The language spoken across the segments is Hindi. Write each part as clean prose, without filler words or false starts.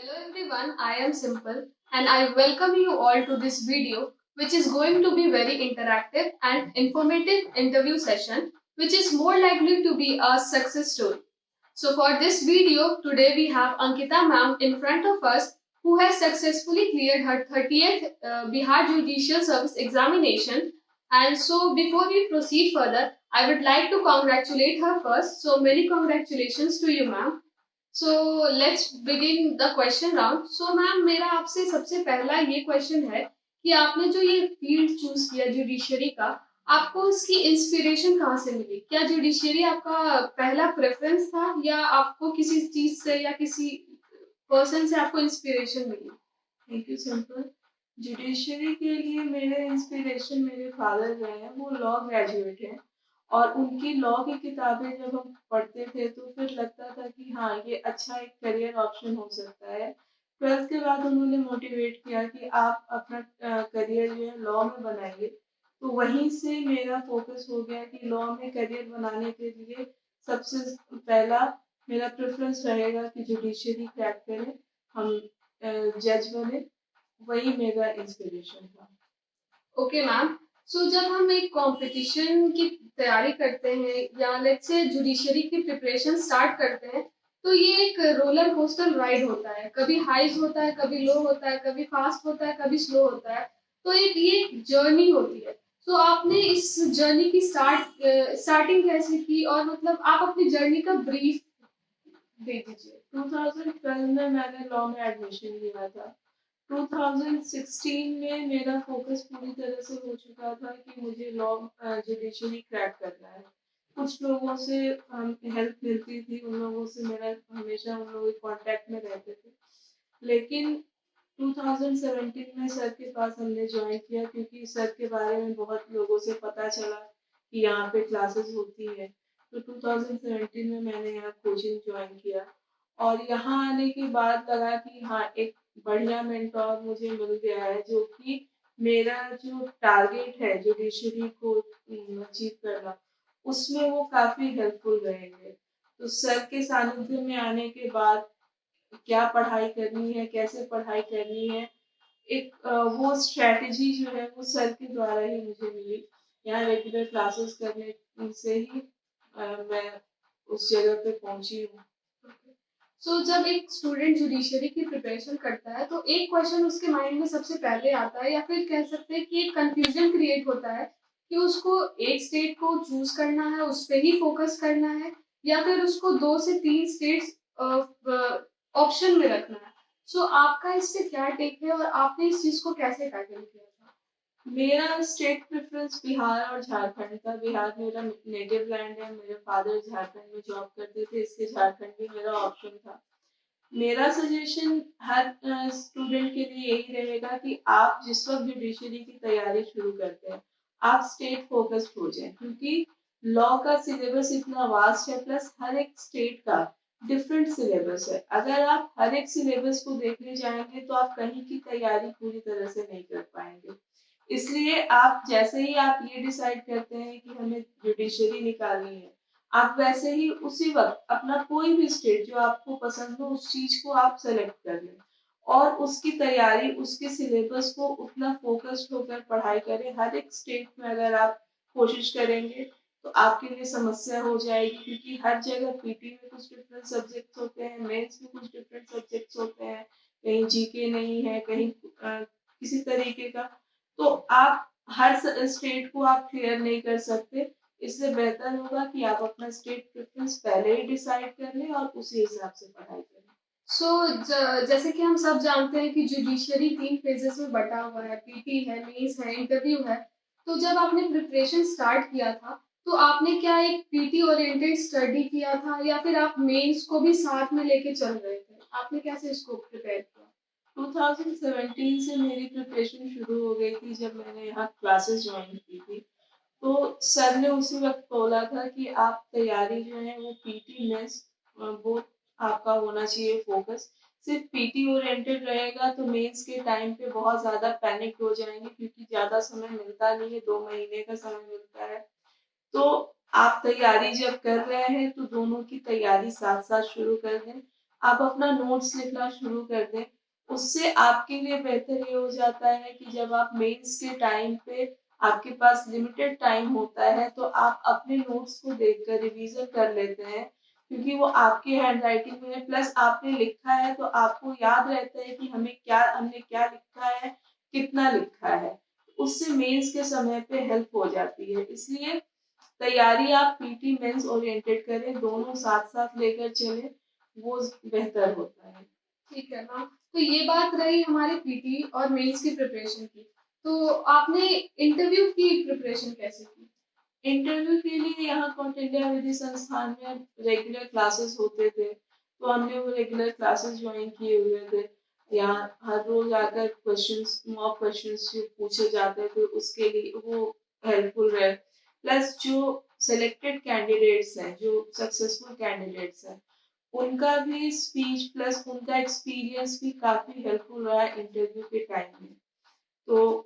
Hello everyone, I am Simple and I welcome you all to this video which is going to be very interactive and informative interview session which is more likely to be a success story. So for this video, today we have Ankita ma'am in front of us who has successfully cleared her 30th Bihar Judicial Service examination. And so before we proceed further, I would like to congratulate her first. So many congratulations to you ma'am. So let's begin the question round. So ma'am, मेरा आपसे सबसे पहला ये क्वेश्चन है कि आपने जो ये फील्ड चूज किया जुडिशरी का, आपको इसकी इंस्पिरेशन कहाँ से मिली? क्या जुडिशरी आपका पहला प्रेफरेंस था या आपको किसी चीज से या किसी पर्सन से आपको इंस्पिरेशन मिली? Thank you simple. जुडिशरी के लिए मेरे इंस्पिरेशन मेरे फादर रहे हैं। वो लॉ ग्रेजुएट हैं और उनकी लॉ की किताबें जब हम पढ़ते थे तो फिर लगता था कि हाँ, ये अच्छा एक करियर ऑप्शन हो सकता है। 12th के बाद उन्होंने मोटिवेट किया कि आप अपना करियर जो है लॉ में बनाइए। तो वहीं से मेरा फोकस हो गया कि लॉ में करियर बनाने के लिए सबसे पहला मेरा प्रेफरेंस रहेगा कि जुडिशरी क्रैक करें, हम जज बने। वही मेरा इंस्पिरेशन था। Okay ma'am. सो जब हम एक कंपटीशन की तैयारी करते हैं या लेट्स से जुडिशरी की प्रिपरेशन स्टार्ट करते हैं, तो ये एक रोलर कोस्टर राइड होता है। कभी हाइज होता है, कभी लो होता है, कभी फास्ट होता है, कभी स्लो होता है। तो एक ये जर्नी होती है। तो आपने इस जर्नी की स्टार्टिंग कैसे की और मतलब आप अपनी जर्नी का ब्रीफ दे दीजिए। 2012 में मैंने लॉ में एडमिशन लिया था। 2016 में मेरा फोकस पूरी तरह से हो चुका था कि मुझे लॉ जुडिशरी क्रैक करना है। कुछ लोगों से हेल्प मिलती थी, उन लोगों से मेरा हमेशा उन लोगों के कांटेक्ट में रहते थे। लेकिन 2017 में सर के पास हमने ज्वाइन किया क्योंकि सर के बारे में बहुत लोगों से पता चला कि यहाँ पे क्लासेस होती है। तो 2017 में मैंने यहाँ कोचिंग ज्वाइन किया और यहाँ आने के बाद लगा कि हाँ, एक बढ़िया मेंटोर मुझे मिल गया है जो कि मेरा जो टारगेट है जुडिशरी को अचीव करना, उसमें वो काफी हेल्पफुल रहेंगे। तो सर के सानिध्य में आने के बाद क्या पढ़ाई करनी है, कैसे पढ़ाई करनी है, एक वो स्ट्रैटेजी जो है वो सर के द्वारा ही मुझे मिली। यहाँ रेगुलर क्लासेस करने से ही मैं उस जगह पे पहुंची हूँ। सो जब एक स्टूडेंट जुडिशरी की प्रिपरेशन करता है तो एक क्वेश्चन उसके माइंड में सबसे पहले आता है या फिर कह सकते हैं कि एक कंफ्यूजन क्रिएट होता है कि उसको एक स्टेट को चूज करना है, उस पर ही फोकस करना है या फिर उसको 2 से 3 स्टेट्स ऑप्शन में रखना है। सो आपका इससे क्या टेक है और आपने इस चीज को कैसे टैकल किया था? मेरा स्टेट प्रेफरेंस बिहार और झारखंड था। बिहार मेरा नेटिव लैंड है, मेरे फादर झारखंड में जॉब करते थे, इसलिए झारखंड भी मेरा ऑप्शन था। मेरा सजेशन हर स्टूडेंट के लिए यही रहेगा कि आप जिस वक्त जुडिशरी की तैयारी शुरू करते हैं, आप स्टेट फोकस्ड हो जाएं, क्योंकि लॉ का सिलेबस इतना वास्ट है, प्लस हर एक स्टेट का डिफरेंट सिलेबस है। अगर आप हर एक सिलेबस को देखने जाएंगे तो आप कहीं की तैयारी पूरी तरह से नहीं कर पाएंगे। इसलिए आप जैसे ही आप ये डिसाइड करते हैं कि हमें जुडिशरी निकालनी है, आप वैसे ही उसी वक्त अपना कोई भी स्टेट जो आपको पसंद हो उस चीज को आप सेलेक्ट कर लें और उसकी तैयारी, उसके सिलेबस को उतना फोकस्ड होकर पढ़ाई करें। हर एक स्टेट में अगर आप कोशिश करेंगे तो आपके लिए समस्या हो जाएगी, क्योंकि हर जगह पीटी में कुछ डिफरेंट सब्जेक्ट्स होते हैं, मेंस में कुछ डिफरेंट सब्जेक्ट्स होते हैं, कहीं जीके नहीं है, कहीं किसी तरीके का। तो आप हर स्टेट को आप क्लियर नहीं कर सकते। इससे बेहतर होगा कि आप अपना स्टेट प्रेफरेंस पहले ही डिसाइड कर लें और उसी हिसाब से पढ़ाई करें। जैसे कि हम सब जानते हैं कि जुडिशरी 3 फेजेस में बटा हुआ है, पीटी है, मेंस है, इंटरव्यू है। तो जब आपने प्रिपरेशन स्टार्ट किया था तो आपने क्या एक पीटी ओरिएंटेड स्टडी किया था या फिर आप मेंस को भी साथ में लेके चल रहे थे? आपने कैसे इसको प्रिपेयर किया? 2017 से मेरी प्रिपरेशन शुरू हो गई थी जब मैंने यहाँ क्लासेस ज्वाइन की थी। तो सर ने उसी वक्त बोला था कि आप तैयारी जो है वो पीटी मेंस वो आपका होना चाहिए फोकस। सिर्फ पीटी ओरिएंटेड रहेगा तो मेंस के टाइम पे बहुत ज्यादा पैनिक हो जाएंगे, क्योंकि ज्यादा समय मिलता नहीं है, 2 महीने का समय मिलता है। तो आप तैयारी जब कर रहे हैं तो दोनों की तैयारी साथ साथ शुरू कर दें। आप अपना नोट्स लिखना शुरू कर दें। उससे आपके लिए बेहतर ये हो जाता है कि जब आप मेंस के टाइम पे आपके पास लिमिटेड टाइम होता है, तो आप अपने नोट्स को देखकर रिवीजन कर लेते हैं, क्योंकि वो आपकी हैंडराइटिंग में है, प्लस आपने लिखा है तो आपको याद रहता है कि हमने क्या लिखा है, कितना लिखा है। उससे मेंस के समय पे हेल्प हो जाती है। इसलिए तैयारी आप पीटी मेंस ओरिएंटेड करें, दोनों साथ-साथ लेकर चलें, वो बेहतर होता है। ठीक है मैम। तो ये बात रही हमारे पीटी और मेंस की प्रिपरेशन की। तो आपने इंटरव्यू की प्रिपरेशन कैसे की? इंटरव्यू के लिए यहाँ कौटिल्य विधि संस्थान में रेगुलर क्लासेस होते थे, तो हमने वो रेगुलर क्लासेस ज्वाइन किए हुए थे। यहाँ हर रोज आकर क्वेश्चंस, मॉक क्वेश्चंस जो पूछे जाते थे, उसके लिए वो हेल्पफुल रहे। प्लस जो सिलेक्टेड कैंडिडेट्स हैं, जो सक्सेसफुल कैंडिडेट्स हैं, उनका भी स्पीच प्लस उनका एक्सपीरियंस भी काफी हेल्पफुल रहा है इंटरव्यू के टाइम में। तो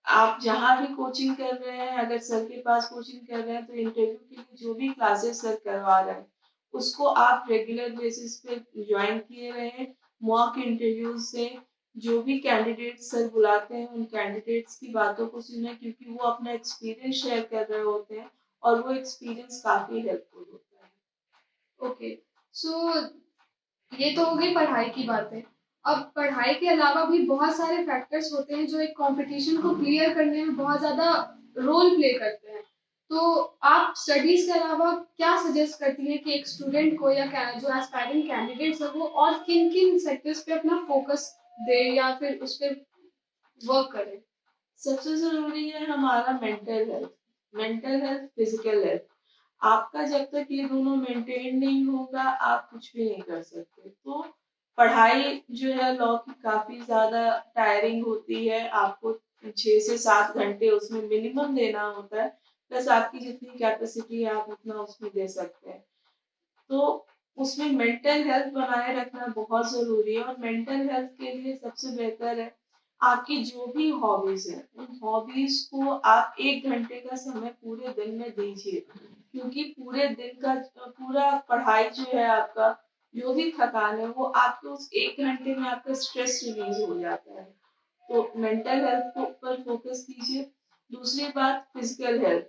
आप जहाँ भी कोचिंग कर रहे हैं, अगर सर के पास कोचिंग कर रहे हैं, तो इंटरव्यू के लिए जो भी क्लासेस सर करवा रहे हैं, उसको आप रेगुलर बेसिस पे ज्वाइन किए रहें। मॉक इंटरव्यूज से जो भी कैंडिडेट्स सर बुलाते हैं, उन कैंडिडेट्स की बातों को सुने, क्योंकि वो अपना एक्सपीरियंस शेयर कर रहे होते हैं और वो एक्सपीरियंस काफी हेल्पफुल होता है। ओके, सो ये तो हो गई पढ़ाई की बातें। अब पढ़ाई के अलावा भी बहुत सारे फैक्टर्स होते हैं जो एक कंपटीशन को क्लियर करने में बहुत ज़्यादा रोल प्ले करते हैं। तो आप स्टडीज़ के अलावा क्या सजेस्ट करती हैं कि एक स्टूडेंट को या जो एस्पायरिंग कैंडिडेट्स हैं वो और किन-किन सेक्टर्स पे अपना फोकस दें या फिर उस पे वर्क करें? सबसे ज़रूरी है हमारा मेंटल हेल्थ, फिजिकल हेल्थ। आपका जब तक ये दोनों मेंटेन नहीं होगा, आप कुछ भी नहीं कर सकते। तो पढ़ाई जो है लॉ की काफ़ी ज़्यादा टायरिंग होती है। आपको 6 से 7 घंटे उसमें मिनिमम देना होता है, प्लस आपकी जितनी कैपेसिटी है आप उतना उसमें दे सकते हैं। तो उसमें मेंटल हेल्थ बनाए रखना बहुत ज़रूरी है, और मेंटल हेल्थ के लिए सबसे बेहतर है आपकी जो भी हॉबीज़ हैं, उन हॉबीज़ को आप 1 घंटे का समय पूरे दिन में दीजिए। क्योंकि पूरे दिन का पूरा पढ़ाई जो है आपका, जो भी थकान है, वो आपके उस 1 घंटे में आपका स्ट्रेस रिलीज़ हो जाता है। तो मेंटल हेल्थ को ऊपर फोकस कीजिए। दूसरी बात फिजिकल हेल्थ।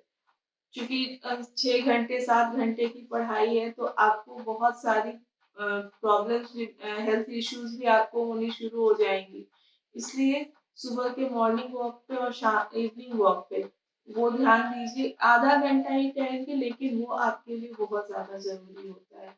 चूँकि 6 घंटे 7 घंटे की पढ़ाई है, तो आपको बहुत सारी प्रॉब्लम्स भी, हेल्थ इश्यूज़ भी आपको होनी शुरू हो जाएँगी। इसलिए सुबह के मॉर्निंग वॉक पे और इवनिंग वॉक पे वो ध्यान दीजिए। आधा घंटा ही टहलिए, लेकिन वो आपके लिए बहुत ज़्यादा ज़रूरी होता है।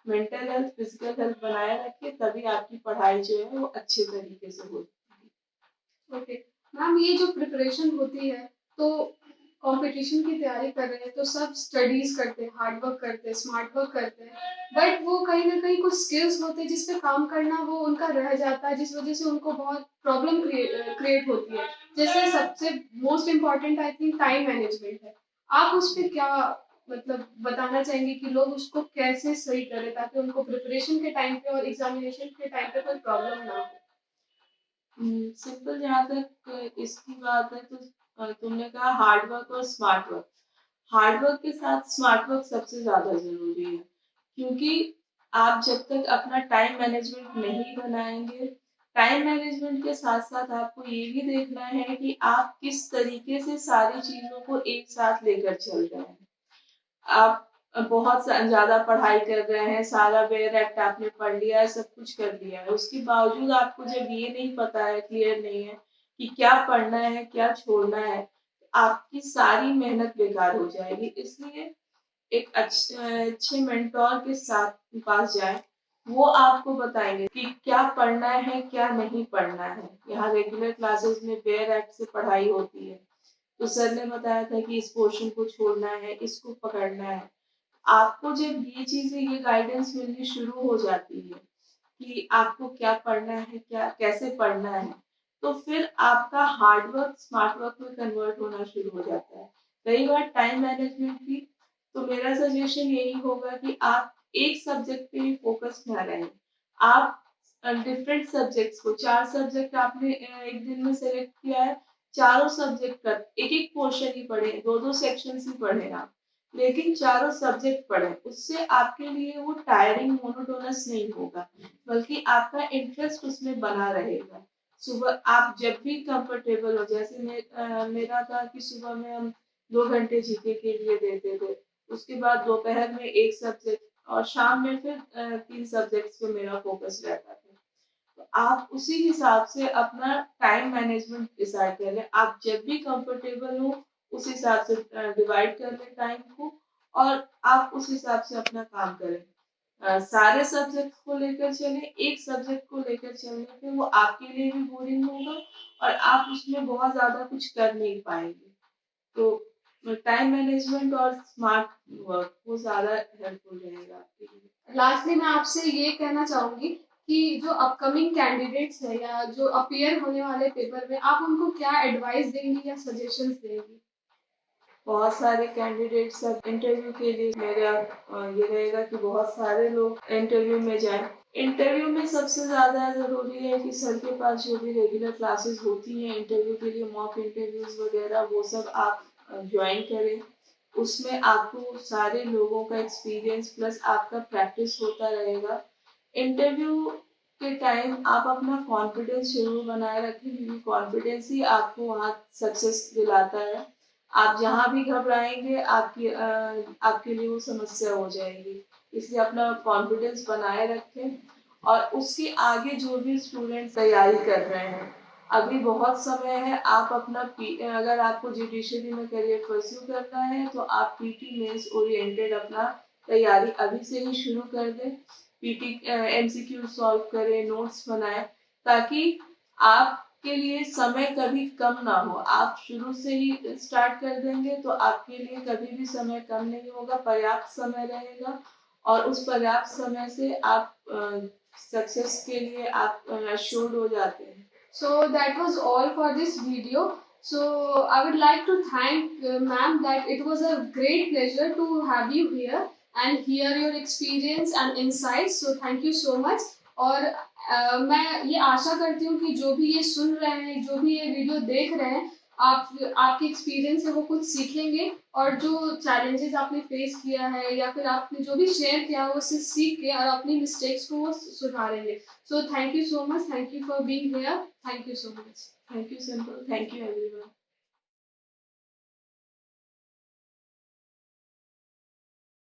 मेंटल हेल्थ, फिजिकल हेल्थ बनाए रखिए, तभी आपकी पढ़ाई जो है वो अच्छे तरीके से होगी। ओके मैम, ये जो प्रिपरेशन होती है तो कंपटीशन की तैयारी कर रहे हैं तो सब स्टडीज करते हैं, हार्ड वर्क करते हैं, स्मार्ट वर्क करते हैं, बट वो कहीं ना कहीं कुछ स्किल्स होते हैं जिस पे काम करना वो उनका रह जाता है, जिस वजह से उनको बहुत प्रॉब्लम क्रिएट होती है। जैसे सबसे most important I think time management है। आप उस पर क्या मतलब बताना चाहेंगे कि लोग उसको कैसे सही करें ताकि उनको प्रिपरेशन के टाइम पे और एग्जामिनेशन के टाइम पे कोई प्रॉब्लम ना हो? सिंपल जहाँ तक इसकी बात है, तो तुमने कहा हार्ड वर्क और स्मार्ट वर्क। हार्ड वर्क के साथ स्मार्ट वर्क सबसे ज़्यादा ज़रूरी है, क्योंकि आप जब तक अपना टाइम मैनेजमेंट नहीं बनाएँगे, टाइम मैनेजमेंट के साथ-साथ आपको ये भी देखना है कि आप किस तरीके से सारी चीज़ों को एक साथ लेकर चल रहे हैं। आप बहुत ज़्यादा पढ़ाई कर रहे हैं, सारा बेयर एक्ट आपने पढ़ लिया है, सब कुछ कर लिया है। उसके बावजूद आपको जब ये नहीं पता है, क्लियर नहीं है कि क्या पढ़ना है, क्या छोड़ना है, आपकी सारी मेहनत बेकार हो जाएगी। इसलिए एक अच्छे मेंटोर के साथ पास जाएँ, वो आपको बताएँगे कि क्या पढ़ना है, क्या नहीं पढ़ना है। यहाँ रेगुलर क्लासेस में बेयर एक्ट से पढ़ाई होती है। तो सर ने बताया था कि इस पोर्शन को छोड़ना है, इसको पकड़ना है। आपको जब ये चीज़ें, ये गाइडेंस मिलनी शुरू हो जाती है कि आपको क्या पढ़ना है, क्या कैसे पढ़ना है, तो फिर आपका हार्ड वर्क स्मार्ट वर्क में कन्वर्ट होना शुरू हो जाता है। रही बात टाइम मैनेजमेंट की, तो मेरा सजेशन यही होगा कि आप एक सब्जेक्ट पे ही फोकस ना रहें। आप डिफरेंट सब्जेक्ट्स को, 4 सब्जेक्ट आपने एक दिन में सेलेक्ट किया है, चारों सब्जेक्ट का एक-एक पोर्शन ही पढ़ें, 2-2 सेक्शंस ही पढ़ें आप। लेकिन चारों सब्जेक्ट पढ़ें, उससे आपके लिए वो टायरिंग मोनोटोनस नहीं होगा, बल्कि आपका इंटरेस्ट उसमें बना रहेगा। सुबह आप जब भी कंफर्टेबल हो, जैसे मेरा था कि सुबह में हम 2 घंटे जीके के लिए देते थे, उसके बाद दोपहर में एक सब्जेक्ट और शाम में फिर 3 सब्जेक्ट्स पे मेरा फोकस रहता था। तो आप उसी हिसाब से अपना टाइम मैनेजमेंट डिसाइड कर लें। आप जब भी कंफर्टेबल हो उस हिसाब से डिवाइड कर लें टाइम को, और आप उस हिसाब से अपना काम करें। सारे सब्जेक्ट को लेकर चलें, एक सब्जेक्ट को लेकर चलने पे वो आपके लिए भी बोरिंग होगा और आप उसमें बहुत ज़्यादा कुछ कर नहीं पाएँगे। तो टाइम मैनेजमेंट और स्मार्ट वर्क वो ज़्यादा हेल्पफुल रहेगा आपके लिए। लास्टली मैं आपसे ये कहना चाहूंगी कि जो अपकमिंग कैंडिडेट्स है या जो अपीयर होने वाले पेपर में, आप उनको क्या एडवाइस देंगी या सजेशंस देंगी? बहुत सारे कैंडिडेट्स अब इंटरव्यू के लिए, मेरा ये रहेगा कि बहुत सारे लोग इंटरव्यू में जाएं। इंटरव्यू में सबसे ज़्यादा ज़रूरी है कि सर के पास जो भी रेगुलर क्लासेस होती हैं इंटरव्यू के लिए, मॉक इंटरव्यूज वगैरह, वो सब आप ज्वाइन करें। उसमें आपको सारे लोगों का एक्सपीरियंस प्लस आपका प्रैक्टिस होता रहेगा। इंटरव्यू के टाइम आप अपना कॉन्फिडेंस जरूर बनाए रखें, क्योंकि कॉन्फिडेंस ही आपको वहाँ सक्सेस दिलाता है। आप जहाँ भी घबराएंगे आपके लिए वो समस्या हो जाएगी। इसलिए अपना कॉन्फिडेंस बनाए रखें। और उसके आगे जो भी स्टूडेंट तैयारी कर रहे हैं, अभी बहुत समय है। आप अपना अगर आपको जुडिशरी में करियर परस्यू करना है तो आप पीटी मेंस ओरिएंटेड अपना तैयारी अभी से ही शुरू कर दें। पीटी एमसीक्यू सॉल्व करें, नोट्स बनाएं, ताकि आपके लिए समय कभी कम ना हो। आप शुरू से ही स्टार्ट कर देंगे तो आपके लिए कभी भी समय कम नहीं होगा, पर्याप्त समय रहेगा। और उस पर्याप्त समय से आप सक्सेस के लिए आप अश्योर्ड हो जाते हैं। So that was all for this video. So I would like to thank ma'am that it was a great pleasure to have you here and hear your experience and insights. So thank you so much. और मैं ये आशा करती हूँ कि जो भी ये सुन रहे हैं, जो भी ये वीडियो देख रहे हैं, आपके एक्सपीरियंस से वो कुछ सीखेंगे और जो चैलेंजेस आपने फेस किया है या फिर आपने जो भी शेयर किया वो उससे सीख के और अपनी मिस्टेक्स को वो सुधारेंगे। So thank you so much. Thank you for being here. Thank you so much. Thank you, Simple. Thank you, everyone.